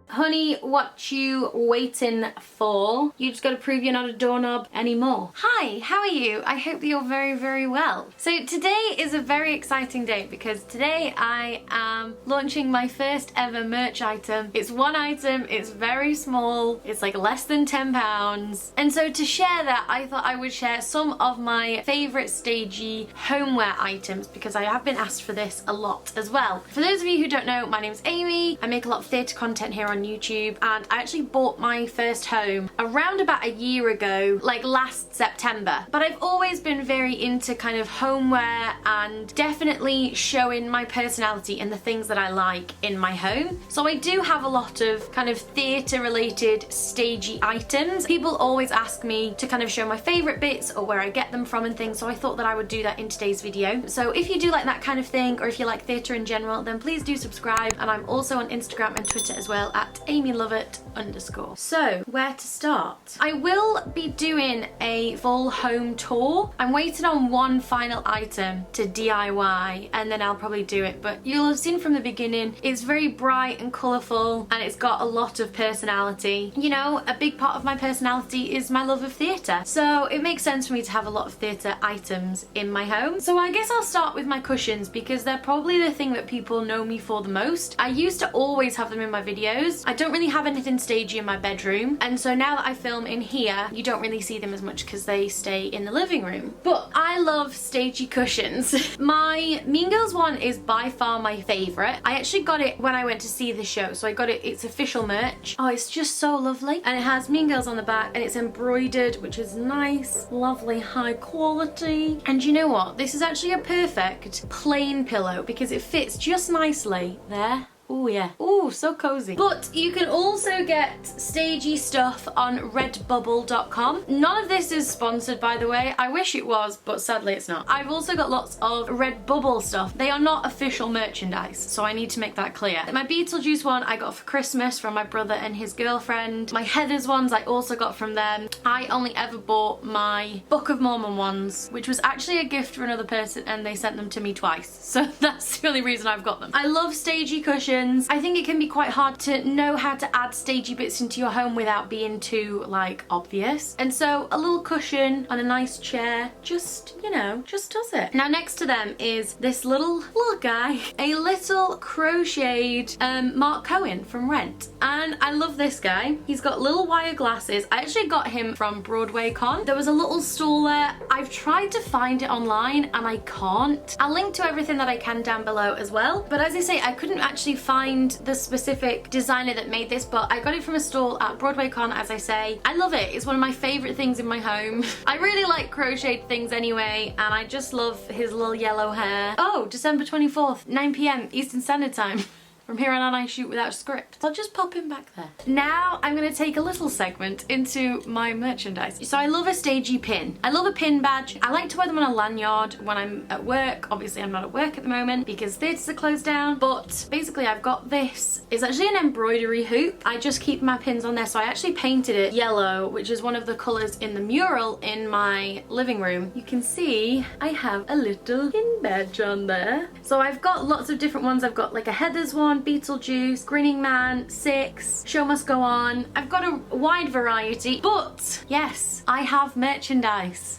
Honey, what you waiting for? You just gotta prove you're not a doorknob anymore. Hi, how are you? I hope that you're very, very well. So today is a very exciting day because today I am launching my first ever merch item. It's one item, it's very small, it's like less than £10. And so to share that, I thought I would share some of my favorite stagey homeware items because I have been asked for this a lot as well. For those of you who don't know, my name's Amy. I make a lot of theatre content here on YouTube, and I actually bought my first home around about a year ago, like last September. But I've always been very into kind of homeware and definitely showing my personality and the things that I like in my home. So I do have a lot of kind of theatre related stagey items. People always ask me to kind of show my favourite bits or where I get them from and things, so I thought that I would do that in today's video. So if you do like that kind of thing, or if you like theatre in general, then please do subscribe. And I'm also on Instagram and Twitter as well at @AmyLovatt_. So where to start? I will be doing a full home tour. I'm waiting on one final item to DIY and then I'll probably do it, but you'll have seen from the beginning it's very bright and colourful and it's got a lot of personality. You know, a big part of my personality is my love of theatre, so it makes sense for me to have a lot of theatre items in my home. So I guess I'll start with my cushions because they're probably the thing that people know me for the most. I used to always have them in my videos. I don't really have anything stagey in my bedroom, and so now that I film in here you don't really see them as much because they stay in the living room. But I love stagey cushions. My Mean Girls one is by far my favourite. I actually got it when I went to see the show, so I got it, it's official merch. Oh, it's just so lovely, and it has Mean Girls on the back and it's embroidered, which is nice, lovely, high quality. And you know what, this is actually a perfect plain pillow because it fits just nicely there. Oh yeah. Oh, so cozy. But you can also get stagey stuff on redbubble.com. None of this is sponsored, by the way. I wish it was, but sadly it's not. I've also got lots of Redbubble stuff. They are not official merchandise, so I need to make that clear. My Beetlejuice one I got for Christmas from my brother and his girlfriend. My Heathers ones I also got from them. I only ever bought my Book of Mormon ones, which was actually a gift for another person, and they sent them to me twice. So that's the only reason I've got them. I love stagey cushions. I think it can be quite hard to know how to add stagey bits into your home without being too, like, obvious. And so a little cushion on a nice chair just, you know, just does it. Now next to them is this little guy, a little crocheted Mark Cohen from Rent. And I love this guy. He's got little wire glasses. I actually got him from Broadway con. There was a little stall there. I've tried to find it online and I can't. I'll link to everything that I can down below as well. But as I say, I couldn't actually find the specific designer that made this, but I got it from a stall at Broadway con, as I say. I love it. It's one of my favourite things in my home. I really like crocheted things anyway, and I just love his little yellow hair. Oh, December 24th, 9 PM Eastern Standard Time. From here on I shoot without a script. I'll just pop him back there. Now I'm going to take a little segment into my merchandise. So I love a stagey pin. I love a pin badge. I like to wear them on a lanyard when I'm at work. Obviously I'm not at work at the moment because theatres are closed down, but basically I've got this. It's actually an embroidery hoop. I just keep my pins on there, so I actually painted it yellow, which is one of the colours in the mural in my living room. You can see I have a little pin badge on there. So I've got lots of different ones. I've got like a Heathers one, Beetlejuice, Grinning Man, Six, Show Must Go On. I've got a wide variety, but yes, I have merchandise.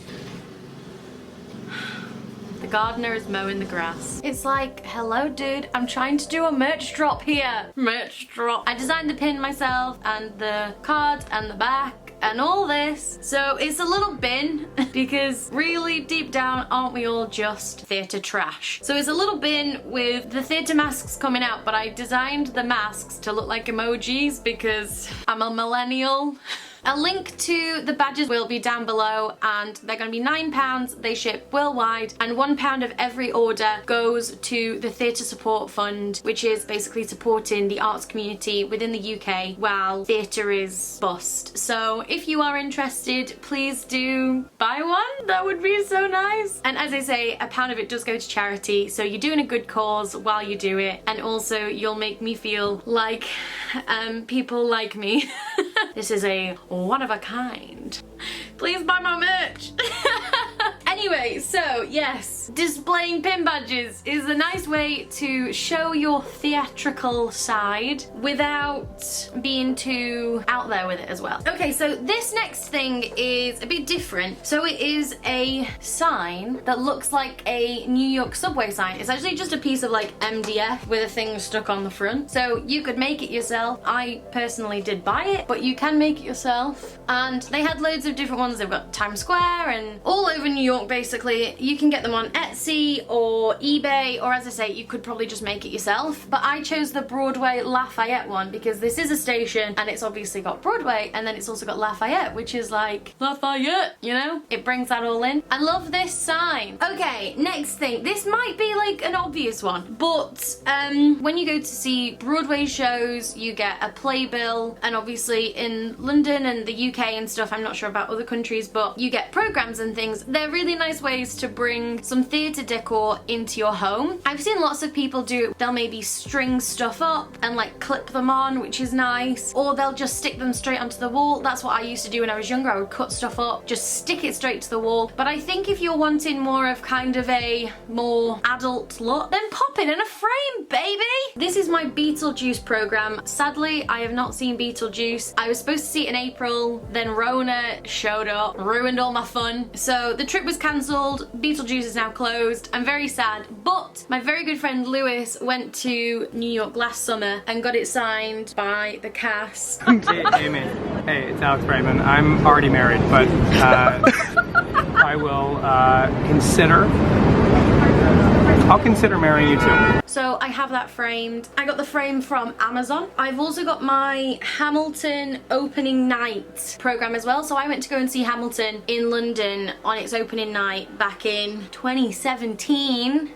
The gardener is mowing the grass. It's like, hello dude, I'm trying to do a merch drop here. Merch drop. I designed the pin myself and the card and the back and all this. So it's a little bin because really deep down aren't we all just theatre trash? So it's a little bin with the theatre masks coming out, but I designed the masks to look like emojis because I'm a millennial. A link to the badges will be down below, and they're going to be £9. They ship worldwide, and £1 of every order goes to the Theatre Support Fund, which is basically supporting the arts community within the UK while theatre is bust. So if you are interested, please do buy one. That would be so nice. And as I say, a pound of it does go to charity, so you're doing a good cause while you do it, and also you'll make me feel like people like me. This is a one of a kind. Please buy my merch. Anyway, so yes, displaying pin badges is a nice way to show your theatrical side without being too out there with it as well. Okay, so this next thing is a bit different. So it is a sign that looks like a New York subway sign. It's actually just a piece of like MDF with a thing stuck on the front. So you could make it yourself. I personally did buy it, but you can make it yourself. And they had loads of different ones. They've got Times Square and all over New York basically. You can get them on Etsy or eBay, or as I say, you could probably just make it yourself. But I chose the Broadway Lafayette one because this is a station and it's obviously got Broadway, and then it's also got Lafayette, which is like Lafayette, you know? It brings that all in. I love this sign. Okay, next thing. This might be like an obvious one, but when you go to see Broadway shows, you get a playbill, and obviously in London and the UK and stuff, I'm not sure about other countries, but you get programs and things. They're really nice ways to bring some theatre decor into your home. I've seen lots of people do it. They'll maybe string stuff up and like clip them on, which is nice, or they'll just stick them straight onto the wall. That's what I used to do when I was younger. I would cut stuff up, just stick it straight to the wall. But I think if you're wanting more of kind of a more adult look, then pop it in a frame, baby! This is my Beetlejuice program. Sadly, I have not seen Beetlejuice. I was supposed to see it in April, then Rona showed up, ruined all my fun. So the trip was cancelled. Beetlejuice is now closed. I'm very sad, but my very good friend Lewis went to New York last summer and got it signed by the cast. Hey, Amy. Hey, it's Alex Brightman. I'm already married, but I will I'll consider marrying you too. So I have that framed. I got the frame from Amazon. I've also got my Hamilton opening night program as well. So I went to go and see Hamilton in London on its opening night back in 2017.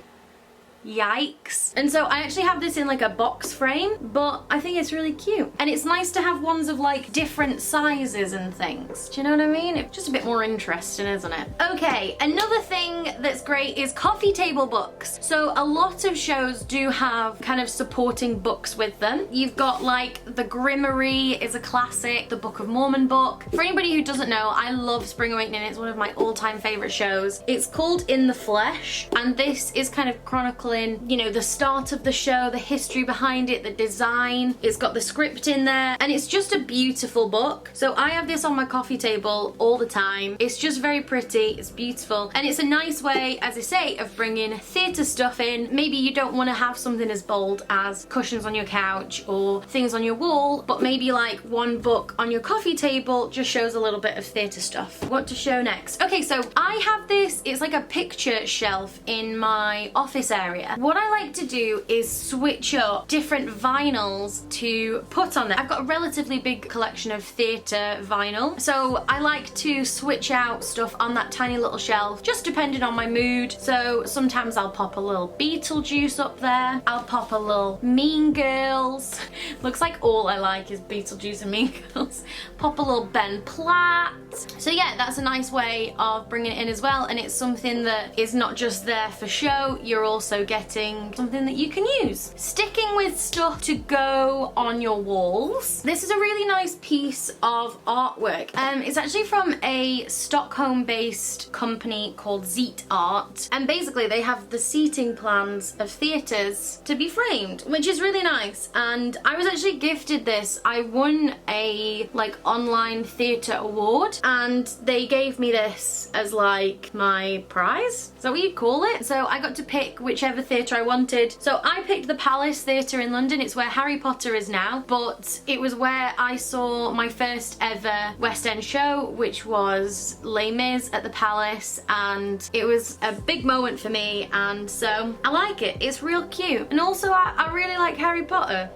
Yikes. And so I actually have this in like a box frame, but I think it's really cute. And it's nice to have ones of like different sizes and things. Do you know what I mean? It's just a bit more interesting, isn't it? Okay, another thing that's great is coffee table books. So a lot of shows do have kind of supporting books with them. You've got like The Grimmery is a classic, the Book of Mormon book. For anybody who doesn't know, I love Spring Awakening. It's one of my all-time favorite shows. It's called In the Flesh, and this is kind of chronicling, you know, the start of the show, the history behind it, the design. It's got the script in there, and it's just a beautiful book. So I have this on my coffee table all the time. It's just very pretty, it's beautiful, and it's a nice way, as I say, of bringing theatre stuff in. Maybe you don't want to have something as bold as cushions on your couch or things on your wall, but maybe like one book on your coffee table just shows a little bit of theatre stuff. What to show next? Okay, so I have this, it's like a picture shelf in my office area. What I like to do is switch up different vinyls to put on there. I've got a relatively big collection of theatre vinyl, so I like to switch out stuff on that tiny little shelf, just depending on my mood. So sometimes I'll pop a little Beetlejuice up there, I'll pop a little Mean Girls. Looks like all I like is Beetlejuice and Mean Girls. Pop a little Ben Platt. So yeah, that's a nice way of bringing it in as well, and it's something that is not just there for show, you're also getting something that you can use. Sticking with stuff to go on your walls. This is a really nice piece of artwork. It's actually from a Stockholm-based company called Zeet Art, and basically they have the seating plans of theatres to be framed, which is really nice. And I was actually gifted this. I won a like online theatre award, and they gave me this as like my prize. Is that what you call it? So I got to pick whichever theatre I wanted. So I picked the Palace Theatre in London. It's where Harry Potter is now, but it was where I saw my first ever West End show, which was Les Mis at the Palace, and it was a big moment for me, and so I like it. It's real cute, and also I really like Harry Potter.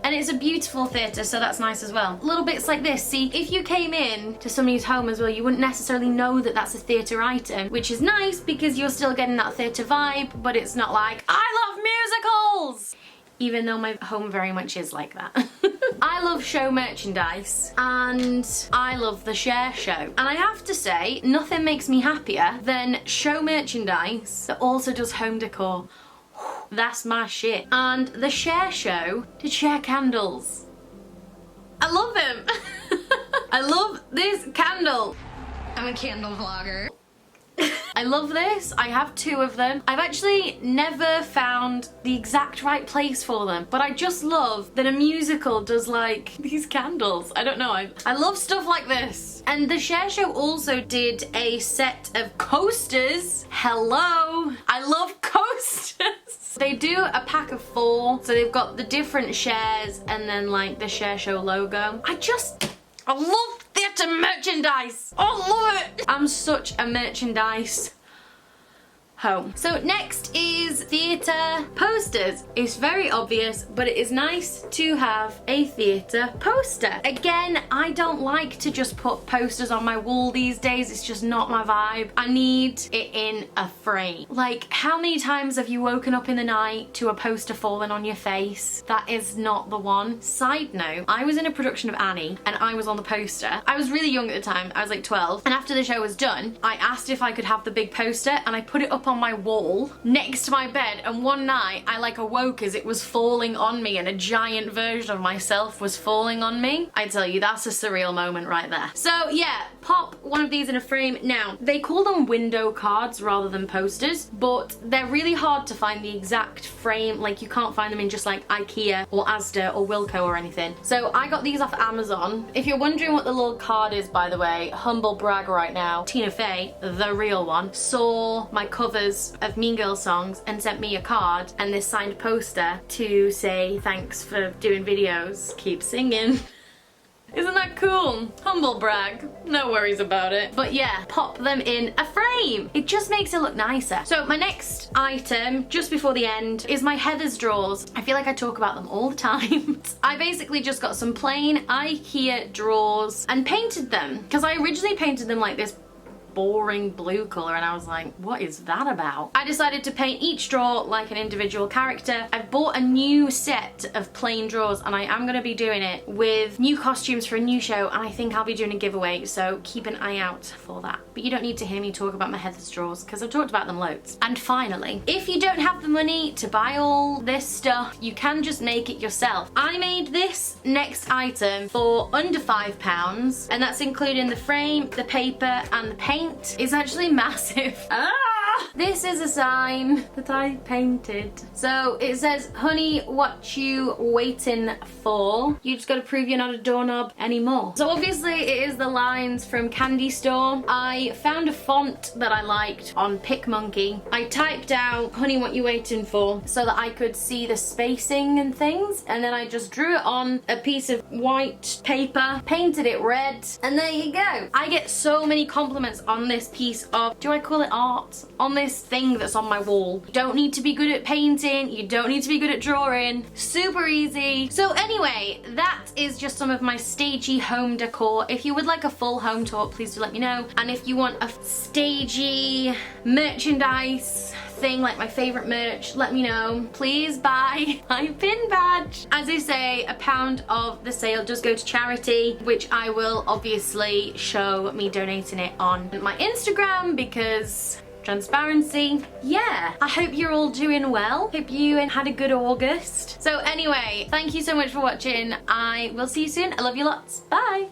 And it's a beautiful theatre, so that's nice as well. Little bits like this. See, if you came in to somebody's home as well, you wouldn't necessarily know that that's a theatre item, which is nice because you're still getting that theatre vibe, but it's not like, I love musicals! Even though my home very much is like that. I love show merchandise and I love the share show. And I have to say, nothing makes me happier than show merchandise that also does home decor. That's my shit. And the share show did share candles. I love them. I love this candle. I'm a candle vlogger. I love this. I have 2 of them. I've actually never found the exact right place for them, but I just love that a musical does like these candles. I don't know. I love stuff like this. And the share show also did a set of coasters. Hello. I love coasters. They do a pack of 4, so they've got the different shares and then like the share show logo. I love theatre merchandise. I love it. I'm such a merchandise home. So next is theatre posters. It's very obvious, but it is nice to have a theatre poster. Again, I don't like to just put posters on my wall these days. It's just not my vibe. I need it in a frame. Like, how many times have you woken up in the night to a poster falling on your face? That is not the one. Side note, I was in a production of Annie and I was on the poster. I was really young at the time. I was like 12. And after the show was done, I asked if I could have the big poster and I put it up on my wall next to my bed, and one night I like awoke as it was falling on me and a giant version of myself was falling on me. I tell you, that's a surreal moment right there. So yeah, pop one of these in a frame. Now, they call them window cards rather than posters, but they're really hard to find the exact frame. Like, you can't find them in just like IKEA or Asda or Wilko or anything. So I got these off Amazon. If you're wondering what the little card is, by the way, humble brag right now, Tina Fey, the real one, saw my covers of Mean Girls songs and sent me a card and this signed poster to say thanks for doing videos, keep singing. Isn't that cool? Humble brag. No worries about it. But yeah, pop them in a frame. It just makes it look nicer. So my next item, just before the end, is my Heather's drawers. I feel like I talk about them all the time. I basically just got some plain IKEA drawers and painted them, because I originally painted them like this boring blue color and I was like, what is that about? I decided to paint each drawer like an individual character. I've bought a new set of plain drawers and I am going to be doing it with new costumes for a new show, and I think I'll be doing a giveaway, so keep an eye out for that. But you don't need to hear me talk about my Heather's drawers because I've talked about them loads. And finally, if you don't have the money to buy all this stuff, you can just make it yourself. I made this next item for under £5, and that's including the frame, the paper and the paint. It's actually massive. This is a sign that I painted. So it says, honey, what you waiting for? You just gotta prove you're not a doorknob anymore. So obviously it is the lines from Candy Store. I found a font that I liked on PicMonkey. I typed out, honey, what you waiting for, so that I could see the spacing and things. And then I just drew it on a piece of white paper, painted it red, and there you go. I get so many compliments on this piece of, do I call it art? On this thing that's on my wall. You don't need to be good at painting, you don't need to be good at drawing. Super easy. So anyway, that is just some of my stagey home decor. If you would like a full home tour, please do let me know. And if you want a stagey merchandise thing like my favorite merch, let me know. Please buy my pin badge. As I say, £1 of the sale does go to charity, which I will obviously show me donating it on my Instagram because transparency. Yeah, I hope you're all doing well. Hope you had a good August. So anyway, thank you so much for watching. I will see you soon. I love you lots. Bye.